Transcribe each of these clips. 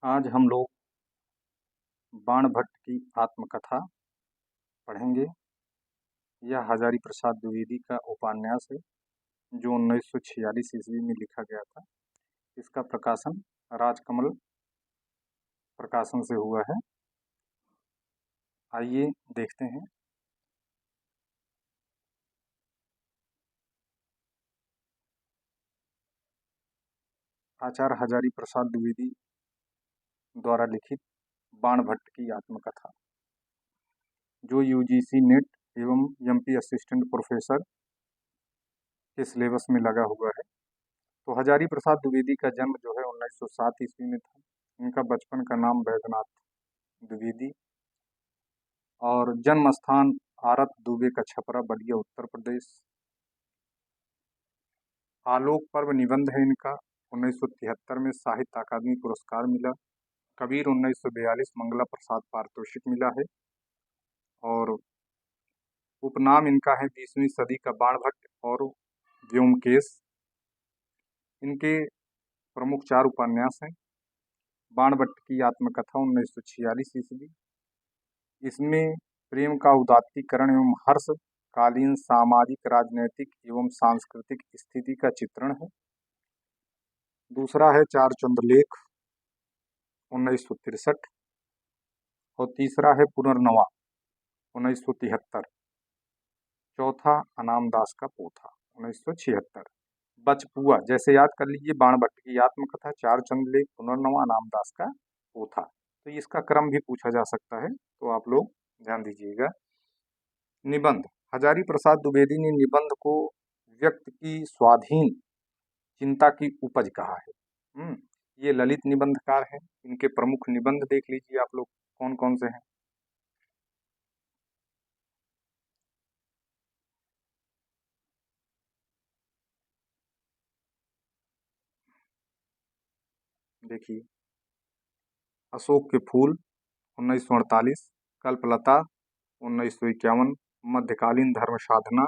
आज हम लोग बाणभट्ट की आत्मकथा पढ़ेंगे। यह हजारी प्रसाद द्विवेदी का उपन्यास है जो 1946 ईस्वी में लिखा गया था। इसका प्रकाशन राजकमल प्रकाशन से हुआ है। आइए देखते हैं। आचार्य हजारी प्रसाद द्विवेदी द्वारा लिखित बाणभट्ट की आत्मकथा, जो यूजीसी नेट एवं एमपी असिस्टेंट प्रोफेसर के सिलेबस में लगा हुआ है। तो हजारी प्रसाद द्विवेदी का जन्म जो है 1907 ईस्वी में था। इनका बचपन का नाम बैद्यनाथ द्विवेदी और जन्म स्थान आरत दुबे का छपरा बलिया उत्तर प्रदेश। आलोक पर्व निबंध है इनका। 1973 में साहित्य अकादमी पुरस्कार मिला। कबीर 1942 मंगला प्रसाद पारितोषिक मिला है। और उपनाम इनका है 20वीं सदी का बाणभट्ट और व्योमकेश। इनके प्रमुख 4 उपन्यास हैं। बाणभट्ट की आत्मकथा 1946 ईस्वी। इसमें प्रेम का उदात्तीकरण एवं हर्ष कालीन सामाजिक राजनैतिक एवं सांस्कृतिक स्थिति का चित्रण है। दूसरा है चार चंद्रलेख 1963 और तीसरा है पुनर्नवा 1973। चौथा अनाम दास का पोथा 1976। बचपुआ जैसे याद कर लीजिए, बाणभट्ट की आत्मकथा, चार चंद्रलेख, पुनर्नवा, अनाम दास का पोथा। तो इसका क्रम भी पूछा जा सकता है, तो आप लोग ध्यान दीजिएगा। निबंध, हजारी प्रसाद द्विवेदी ने निबंध को व्यक्ति की स्वाधीन चिंता की उपज कहा है। ये ललित निबंधकार हैं। इनके प्रमुख निबंध देख लीजिए आप लोग कौन कौन से हैं। देखिए, अशोक के फूल 1948, कल्पलता 1951, मध्यकालीन धर्म साधना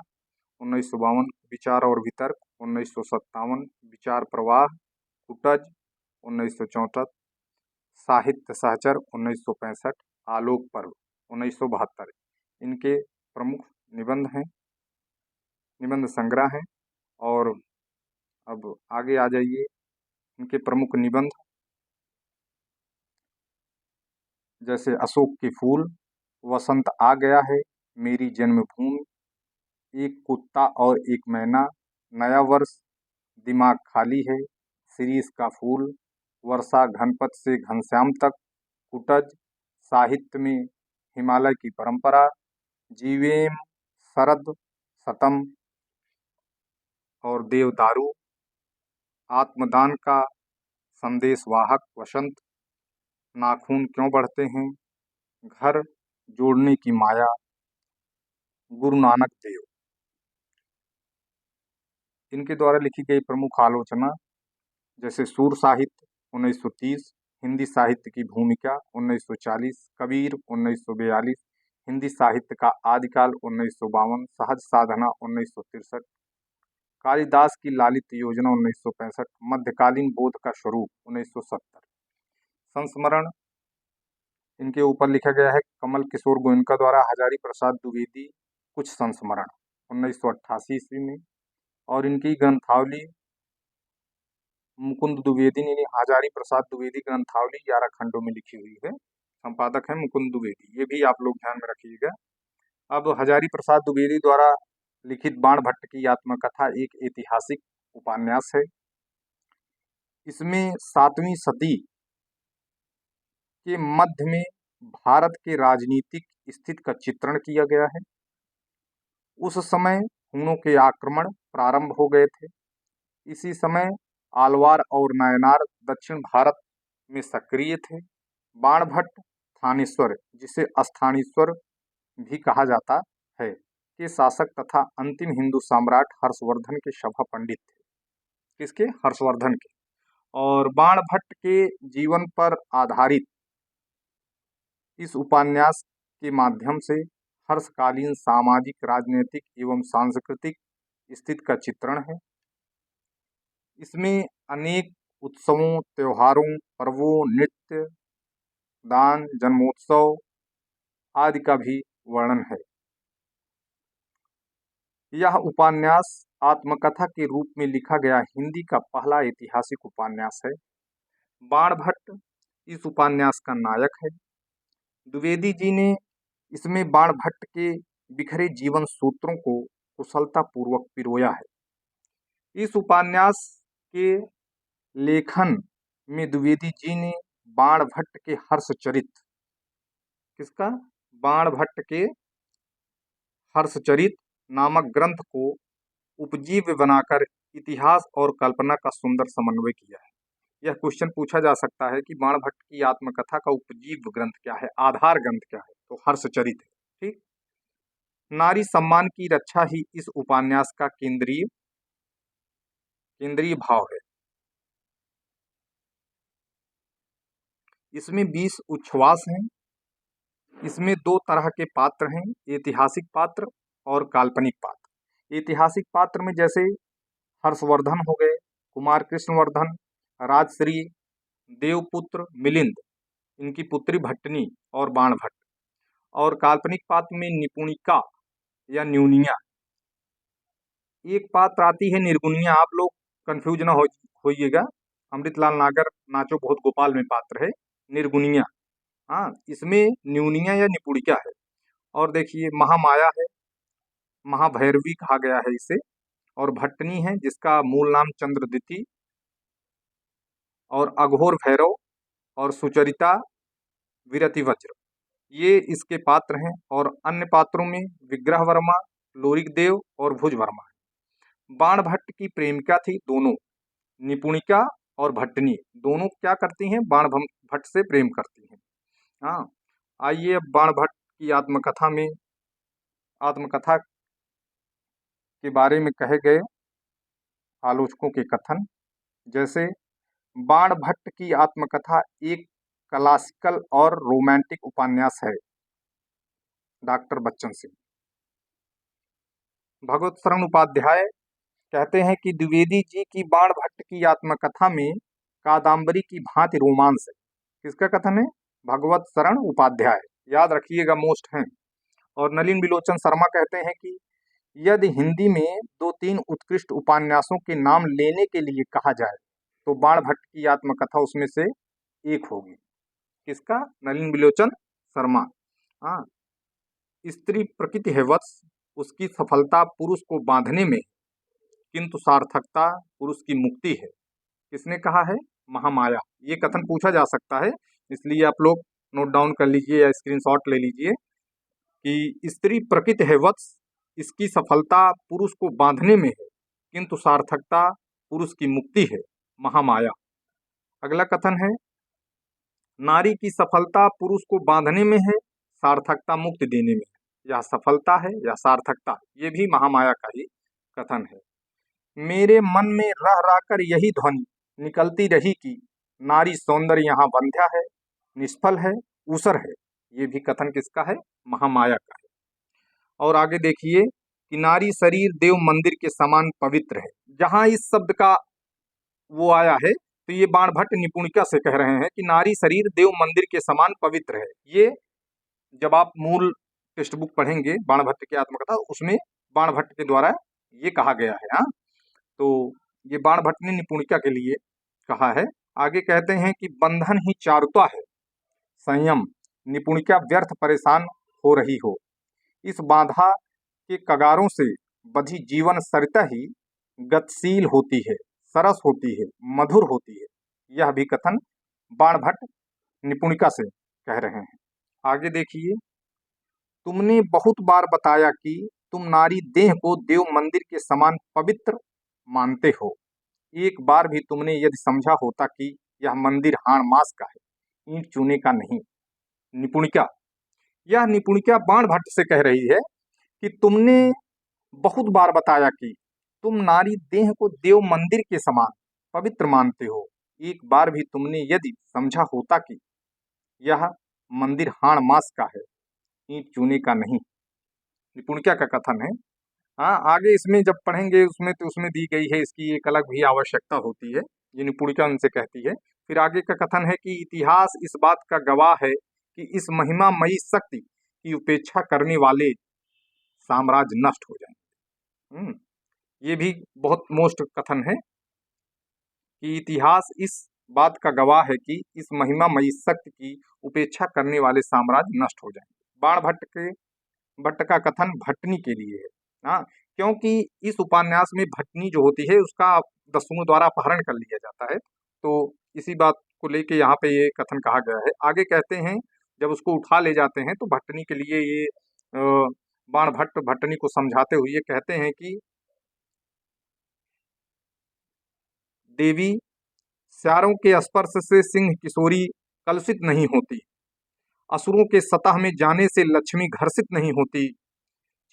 1952, विचार और वितर्क 1957, विचार प्रवाह, कुटज 1964, साहित्य सहचर 1965, आलोक पर्व 1972। इनके प्रमुख निबंध हैं, निबंध संग्रह हैं। और अब आगे आ जाइए। इनके प्रमुख निबंध जैसे अशोक के फूल, वसंत आ गया है, मेरी जन्मभूमि, एक कुत्ता और एक मैना, नया वर्ष, दिमाग खाली है, शिरीष का फूल, वर्षा घनपत से घनश्याम तक, कुटज, साहित्य में हिमालय की परंपरा, जीवेम, शरद, सतम और देवदारू, आत्मदान का संदेश वाहक वसंत, नाखून क्यों बढ़ते हैं, घर जोड़ने की माया, गुरु नानक देव। इनके द्वारा लिखी गई प्रमुख आलोचना जैसे सूर साहित्य 1930, हिंदी साहित्य की भूमिका 1940, कबीर 1942, हिंदी साहित्य का आदिकाल 1952, सहज साधना 1963, कालिदास की लालित योजना 1965, मध्यकालीन बोध का स्वरूप 1970। संस्मरण इनके ऊपर लिखा गया है कमल किशोर गोयनका द्वारा हजारी प्रसाद द्विवेदी कुछ संस्मरण 1988 ईस्वी में। और इनकी ग्रंथावली मुकुंद द्विवेदी ने हजारी प्रसाद द्विवेदी ग्रंथावली 11 खंडों में लिखी हुई है। संपादक है मुकुंद द्विवेदी, ये भी आप लोग ध्यान में रखिएगा। अब हजारी प्रसाद द्विवेदी द्वारा लिखित बाणभट्ट की आत्मकथा एक ऐतिहासिक उपन्यास है। इसमें 7वीं सदी के मध्य में भारत के राजनीतिक स्थिति का चित्रण किया गया है। उस समय हुनों के आक्रमण प्रारंभ हो गए थे। इसी समय आलवार और नायनार दक्षिण भारत में सक्रिय थे। बाणभट्ट थानेश्वर, जिसे स्थानेश्वर भी कहा जाता है, के शासक तथा अंतिम हिंदू सम्राट हर्षवर्धन के सभा पंडित थे। किसके? हर्षवर्धन के। और बाणभट्ट के जीवन पर आधारित इस उपन्यास के माध्यम से हर्षकालीन सामाजिक राजनीतिक एवं सांस्कृतिक स्थिति का चित्रण है। इसमें अनेक उत्सवों, त्योहारों, पर्वों, नृत्य, दान, जन्मोत्सव आदि का भी वर्णन है। यह उपन्यास आत्मकथा के रूप में लिखा गया हिंदी का पहला ऐतिहासिक उपन्यास है। बाणभट्ट इस उपन्यास का नायक है। द्विवेदी जी ने इसमें बाणभट्ट के बिखरे जीवन सूत्रों को कुशलता पूर्वक पिरोया है। इस उपन्यास के लेखन में द्विवेदी जी ने बाणभट्ट के हर्षचरित, किसका, बाणभट्ट के हर्षचरित नामक ग्रंथ को उपजीव्य बनाकर इतिहास और कल्पना का सुंदर समन्वय किया है। यह क्वेश्चन पूछा जा सकता है कि बाणभट्ट की आत्मकथा का उपजीव्य ग्रंथ क्या है, आधार ग्रंथ क्या है, तो हर्षचरित है। ठीक। नारी सम्मान की रक्षा ही इस उपन्यास का केंद्रीय भाव है। इसमें 20 उच्छ्वास हैं। इसमें दो तरह के पात्र हैं, ऐतिहासिक पात्र और काल्पनिक पात्र। ऐतिहासिक पात्र में जैसे हर्षवर्धन हो गए, कुमार कृष्णवर्धन, राजश्री, देवपुत्र मिलिंद, इनकी पुत्री भट्टनी और बाणभट्ट। और काल्पनिक पात्र में निपुणिका या न्यूनिया, एक पात्र आती है निर्गुणिया, आप लोग कंफ्यूज ना होइएगा, अमृतलाल नागर नाचो बहुत गोपाल में पात्र है निर्गुणिया। हाँ, इसमें न्यूनिया या निपुणिका है। और देखिए महामाया है, महाभैरवी कहा गया है इसे। और भट्टनी है जिसका मूल नाम चंद्रदिति, और अघोर भैरव और सुचरिता विरति वज्र, ये इसके पात्र हैं। और अन्य पात्रों में विग्रह वर्मा, लोरिक देव और भुज वर्मा है। बाणभट्ट की प्रेमिका थी दोनों, निपुणिका और भट्टनी, दोनों क्या करती हैं, बाणभट्ट से प्रेम करती हैं। हाँ, आइए अब बाणभट्ट की आत्मकथा के बारे में कहे गए आलोचकों के कथन। जैसे बाणभट्ट की आत्मकथा एक क्लासिकल और रोमांटिक उपन्यास है। डॉक्टर बच्चन सिंह। भगवत शरण उपाध्याय कहते हैं कि द्विवेदी जी की बाणभट्ट की आत्मकथा में कादम्बरी की भांति रोमांस है। किसका कथन है, भगवत शरण उपाध्याय, याद रखिएगा, मोस्ट हैं। और नलिन बिलोचन शर्मा कहते हैं कि यदि हिंदी में 2-3 उत्कृष्ट उपन्यासों के नाम लेने के लिए कहा जाए तो बाणभट्ट की आत्मकथा उसमें से एक होगी। किसका, नलिन बिलोचन शर्मा। हाँ, स्त्री प्रकृति है वत्स, उसकी सफलता पुरुष को बांधने में, किंतु सार्थकता पुरुष की मुक्ति है। किसने कहा है, महामाया। ये कथन पूछा जा सकता है, इसलिए आप लोग नोट डाउन कर लीजिए या स्क्रीनशॉट ले लीजिए कि स्त्री प्रकृति है वत्स, इसकी सफलता पुरुष को बांधने में है, किंतु सार्थकता पुरुष की मुक्ति है, महामाया। अगला कथन है, नारी की सफलता पुरुष को बांधने में है, सार्थकता मुक्ति देने में है। यह सफलता है या सार्थकता, ये भी महामाया का ही कथन है। मेरे मन में रह रहकर यही ध्वनि निकलती रही कि नारी सौंदर्य यहाँ बंध्या है, निष्फल है, ऊसर है। ये भी कथन किसका है, महामाया का है। और आगे देखिए कि नारी शरीर देव मंदिर के समान पवित्र है। जहां इस शब्द का वो आया है तो ये बाणभट्ट निपुणिका से कह रहे हैं कि नारी शरीर देव मंदिर के समान पवित्र है। ये जब आप मूल टेक्स्ट बुक पढ़ेंगे बाणभट्ट की आत्मकथा, उसमें बाणभट्ट के द्वारा ये कहा गया है। हाँ, तो ये बाणभट्ट ने निपुणिका के लिए कहा है। आगे कहते हैं कि बंधन ही चारुता है, संयम, निपुणिका व्यर्थ परेशान हो रही हो। इस बाधा के कगारों से बधी जीवन सरिता ही गतिशील होती है, सरस होती है, मधुर होती है। यह भी कथन बाणभट्ट निपुणिका से कह रहे हैं। आगे देखिए, तुमने बहुत बार बताया कि तुम नारी देह को देव मंदिर के समान पवित्र मानते हो। एक बार भी तुमने यदि समझा होता कि यह मंदिर हाड़ मास का है, ईंट चूने का नहीं। निपुणिका, यह निपुणिका बाणभट्ट से कह रही है कि तुमने बहुत बार बताया कि तुम नारी देह को देव मंदिर के समान पवित्र मानते हो। एक बार भी तुमने यदि समझा होता कि यह मंदिर हाड़ मास का है, ईंट चूने का नहीं। निपुणिका का कथन है। हाँ, आगे इसमें जब पढ़ेंगे उसमें तो उसमें दी गई है, इसकी एक अलग भी आवश्यकता होती है, ये निपुणिका उनसे कहती है। फिर आगे का कथन है कि इतिहास इस बात का गवाह है कि इस महिमामयी शक्ति की उपेक्षा करने वाले साम्राज्य नष्ट हो जाएं। ये भी बहुत मोस्ट कथन है कि इतिहास इस बात का गवाह है कि इस महिमामयी शक्ति की उपेक्षा करने वाले साम्राज्य नष्ट हो जाएंगे। भट्ट का कथन भट्टनी के लिए है। हाँ, क्योंकि इस उपन्यास में भट्टनी जो होती है उसका दस्युओं द्वारा अपहरण कर लिया जाता है, तो इसी बात को लेके यहाँ पे ये कथन कहा गया है। आगे कहते हैं जब उसको उठा ले जाते हैं तो भट्टनी के लिए ये बाणभट्ट भट्टनी को समझाते हुए कहते हैं कि देवी, स्यारों के स्पर्श से सिंह किशोरी कलुषित नहीं होती, असुरों के सतह में जाने से लक्ष्मी घर्षित नहीं होती,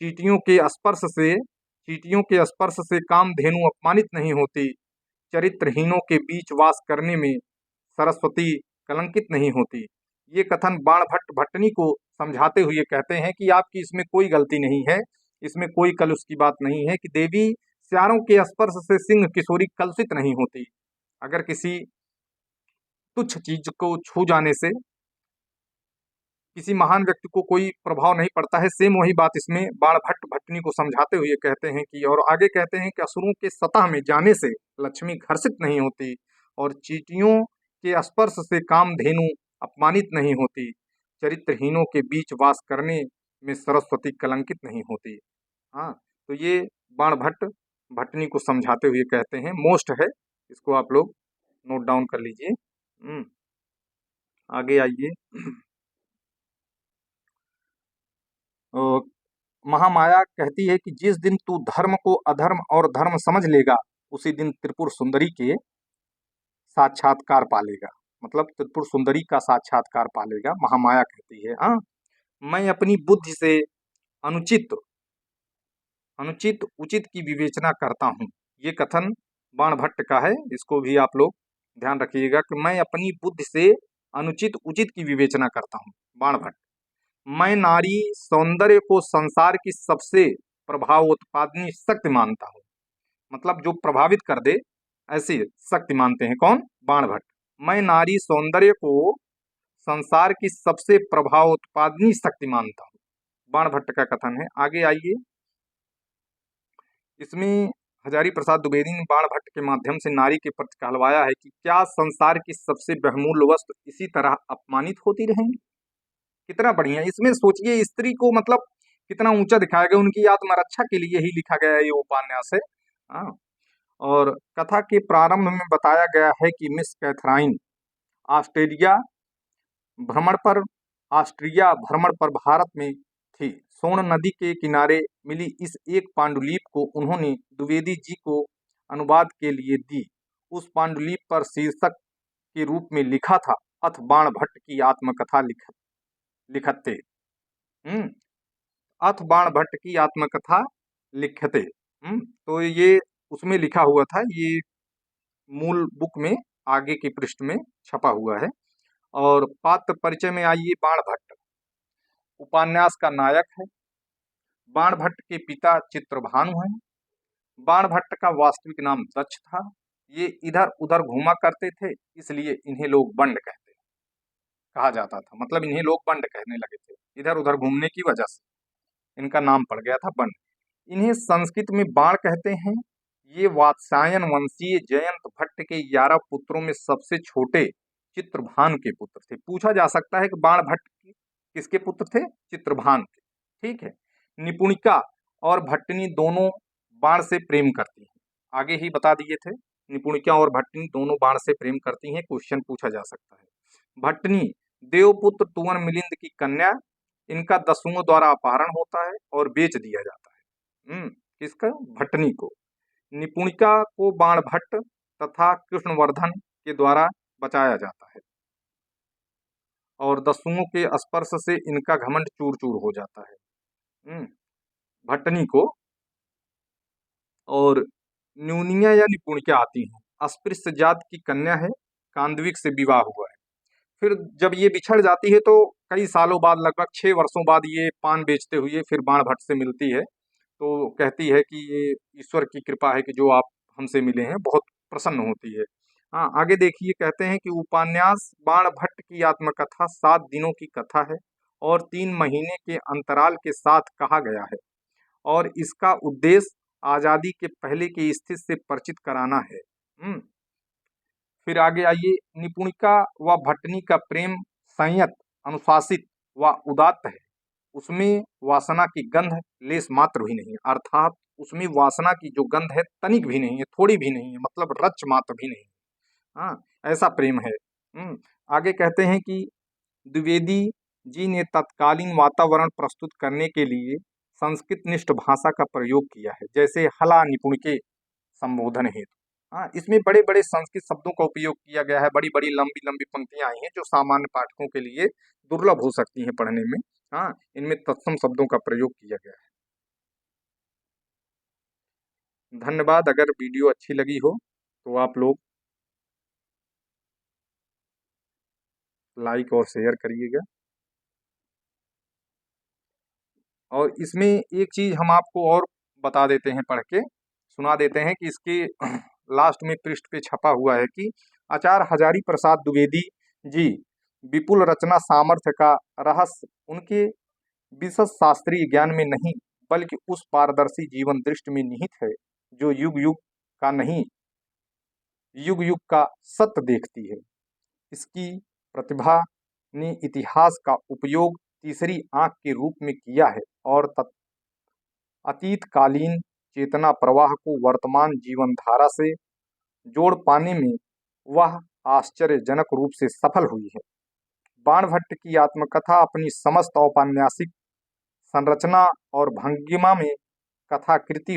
चींटियों के स्पर्श से चींटियों के स्पर्श से कामधेनु अपमानित नहीं होती, चरित्रहीनों के बीच वास करने में सरस्वती कलंकित नहीं होती। ये कथन बाणभट्ट भट्टनी को समझाते हुए कहते हैं कि आपकी इसमें कोई गलती नहीं है, इसमें कोई कलुष की बात नहीं है, कि देवी स्यारों के स्पर्श से सिंह किशोरी कलुषित नहीं होती। अगर किसी तुच्छ चीज को छू जाने से किसी महान व्यक्ति को कोई प्रभाव नहीं पड़ता है, सेम वही बात इसमें बाणभट्ट भट्टनी को समझाते हुए कहते हैं कि, और आगे कहते हैं कि असुरों के सतह में जाने से लक्ष्मी घर्षित नहीं होती, और चींटियों के स्पर्श से कामधेनु अपमानित नहीं होती, चरित्रहीनों के बीच वास करने में सरस्वती कलंकित नहीं होती। हाँ, तो ये बाणभट्ट भट्टनी को समझाते हुए कहते हैं, मोस्ट है, इसको आप लोग नोट डाउन कर लीजिए। आगे आइए। महामाया कहती है कि जिस दिन तू धर्म को अधर्म और धर्म समझ लेगा उसी दिन त्रिपुर सुंदरी के साक्षात्कार पालेगा, मतलब त्रिपुर सुंदरी का साक्षात्कार पालेगा, महामाया कहती है। हाँ, मैं अपनी बुद्धि से अनुचित अनुचित उचित की विवेचना करता हूँ, ये कथन बाणभट्ट का है, इसको भी आप लोग ध्यान रखिएगा कि मैं अपनी बुद्धि से अनुचित उचित की विवेचना करता हूँ। बाणभट्ट, मैं नारी सौंदर्य को संसार की सबसे प्रभावोत्पादनी शक्ति मानता हूँ, मतलब जो प्रभावित कर दे ऐसी शक्ति मानते हैं कौन? बाणभट्ट। मैं नारी सौंदर्य को संसार की सबसे प्रभावोत्पादनी शक्ति मानता हूँ, बाणभट्ट का कथन है। आगे आइए, इसमें हजारी प्रसाद द्विवेदी ने बाणभट्ट के माध्यम से नारी के प्रति कहलवाया है कि क्या संसार की सबसे बहुमूल्य वस्तु इसी तरह अपमानित होती रहेंगी? कितना बढ़िया, इसमें सोचिए स्त्री को मतलब कितना ऊंचा दिखाया गया, उनकी आत्मरक्षा के लिए ही लिखा गया ये उपन्यास है। हाँ, और कथा के प्रारंभ में बताया गया है कि मिस कैथराइन ऑस्ट्रेलिया भ्रमण पर ऑस्ट्रिया भ्रमण पर भारत में थी। सोन नदी के किनारे मिली इस एक पांडुलिपि को उन्होंने द्विवेदी जी को अनुवाद के लिए दी। उस पांडुलिपि पर शीर्षक के रूप में लिखा था, अथ बाणभट्ट की आत्मकथा लिखते। अथ बाणभट्ट की आत्मकथा लिखते। तो ये उसमें लिखा हुआ था, ये मूल बुक में आगे के पृष्ठ में छपा हुआ है। और पात्र परिचय में आइए, बाणभट्ट उपन्यास का नायक है। बाणभट्ट के पिता चित्रभानु हैं। बाणभट्ट का वास्तविक नाम दक्ष था। ये इधर उधर घूमा करते थे, इसलिए इन्हें लोग बंड कहा जाता था, मतलब इन्हें लोग बंड कहने लगे थे, इधर उधर घूमने की वजह से इनका नाम पड़ गया था बंड। इन्हें संस्कृत में बाण कहते हैं। ये वात्स्यायन वंशीय जयंत भट्ट के 11 पुत्रों में सबसे छोटे चित्रभान के पुत्र थे। पूछा जा सकता है कि बाणभट्ट किसके पुत्र थे? चित्रभान के। ठीक है, निपुणिका और भट्टनी दोनों बाण से प्रेम करती हैं, आगे ही बता दिए थे, निपुणिका और भट्टनी दोनों बाण से प्रेम करती हैं, क्वेश्चन पूछा जा सकता है। भट्टनी देवपुत्र तुवन मिलिंद की कन्या, इनका दस्युओं द्वारा अपहरण होता है और बेच दिया जाता है। किसका? भट्टनी को। निपुणिका को बाणभट्ट तथा कृष्णवर्धन के द्वारा बचाया जाता है और दस्युओं के स्पर्श से इनका घमंड चूर चूर हो जाता है, भट्टनी को। और न्यूनिया या निपुणिका आती हैं, अस्पृश्य जात की कन्या है, कांदविक से विवाह हुआ है। फिर जब ये बिछड़ जाती है तो कई सालों बाद, लगभग 6 वर्षों बाद, ये पान बेचते हुए फिर बाणभट्ट से मिलती है तो कहती है कि ये ईश्वर की कृपा है कि जो आप हमसे मिले हैं, बहुत प्रसन्न होती है। हाँ, आगे देखिए, कहते हैं कि उपन्यास बाणभट्ट की आत्मकथा 7 दिनों की कथा है और 3 महीने के अंतराल के साथ कहा गया है और इसका उद्देश्य आज़ादी के पहले की स्थिति से परिचित कराना है। फिर आगे आइए, निपुणिका व भट्टनी का प्रेम संयत, अनुशासित व उदात्त है। उसमें वासना की गंध लेस मात्र भी नहीं है, अर्थात उसमें वासना की जो गंध है तनिक भी नहीं है, थोड़ी भी नहीं है, मतलब रच मात्र भी नहीं है। हाँ, ऐसा प्रेम है। आगे कहते हैं कि द्विवेदी जी ने तत्कालीन वातावरण प्रस्तुत करने के लिए संस्कृत निष्ठ भाषा का प्रयोग किया है, जैसे हला निपुण के संबोधन हेतु। हाँ, इसमें बड़े बड़े संस्कृत शब्दों का उपयोग किया गया है, बड़ी बड़ी लंबी लंबी पंक्तियां आई हैं जो सामान्य पाठकों के लिए दुर्लभ हो सकती हैं पढ़ने में। हाँ, इनमें तत्सम शब्दों का प्रयोग किया गया है। धन्यवाद। अगर वीडियो अच्छी लगी हो तो आप लोग लाइक और शेयर करिएगा। और इसमें एक चीज हम आपको और बता देते हैं, पढ़ के सुना देते हैं कि इसके लास्ट में पृष्ठ पे छपा हुआ है कि आचार्य हजारी प्रसाद द्विवेदी जी विपुल रचना सामर्थ्य का रहस्य उनके विशद शास्त्रीय ज्ञान में नहीं बल्कि उस पारदर्शी जीवन दृष्टि में निहित है जो युग युग का नहीं, युग युग का सत्य देखती है। इसकी प्रतिभा ने इतिहास का उपयोग तीसरी आंख के रूप में किया है और अतीतकालीन चेतना प्रवाह को वर्तमान जीवन धारा से जोड़ पाने में वह आश्चर्यजनक रूप से सफल हुई है। बाणभट्ट की आत्मकथा अपनी समस्त औपन्यासिक संरचना और भंगिमा में कथाकृति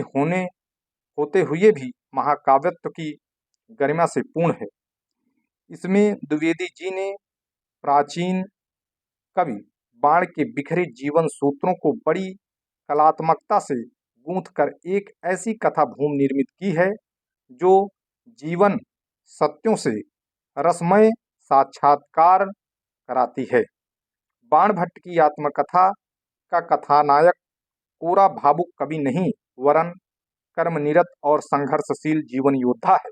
होते हुए भी महाकाव्यत्व की गरिमा से पूर्ण है। इसमें द्विवेदी जी ने प्राचीन कवि बाण के बिखरे जीवन सूत्रों को बड़ी कलात्मकता से गूंथ कर एक ऐसी कथा भूमि निर्मित की है जो जीवन सत्यों से रसमय साक्षात्कार कराती है। बाणभट्ट की आत्मकथा का कथानायक कोरा भावुक कवि नहीं वरन कर्मनिरत और संघर्षशील जीवन योद्धा है।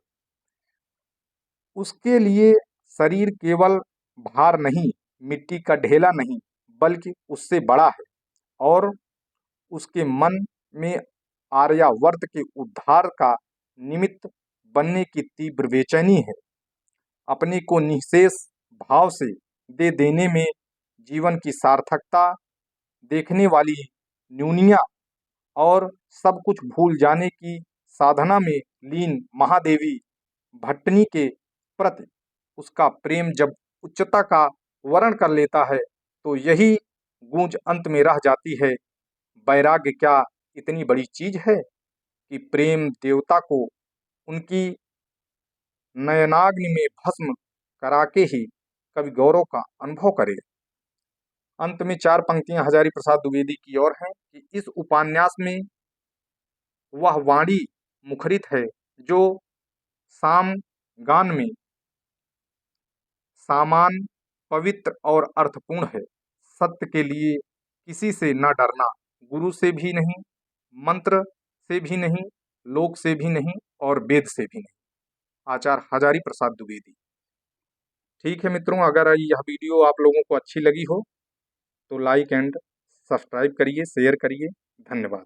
उसके लिए शरीर केवल भार नहीं, मिट्टी का ढेला नहीं, बल्कि उससे बड़ा है और उसके मन में आर्यावर्त के उद्धार का निमित्त बनने की तीव्र बेचैनी है। अपने को निःशेष भाव से दे देने में जीवन की सार्थकता देखने वाली न्यूनिया और सब कुछ भूल जाने की साधना में लीन महादेवी भट्टनी के प्रति उसका प्रेम जब उच्चता का वर्ण कर लेता है तो यही गूंज अंत में रह जाती है, वैराग्य क्या इतनी बड़ी चीज है कि प्रेम देवता को उनकी नयनाग्नि में भस्म करा के ही कवि गौरव का अनुभव करे। अंत में 4 पंक्तियां हजारी प्रसाद द्विवेदी की ओर हैं कि इस उपन्यास में वह वाणी मुखरित है जो साम गान में सामान पवित्र और अर्थपूर्ण है। सत्य के लिए किसी से न डरना, गुरु से भी नहीं, मंत्र से भी नहीं, लोक से भी नहीं और वेद से भी नहीं। आचार्य हजारी प्रसाद द्विवेदी। ठीक है मित्रों, अगर यह वीडियो आप लोगों को अच्छी लगी हो तो लाइक एंड सब्सक्राइब करिए, शेयर करिए। धन्यवाद।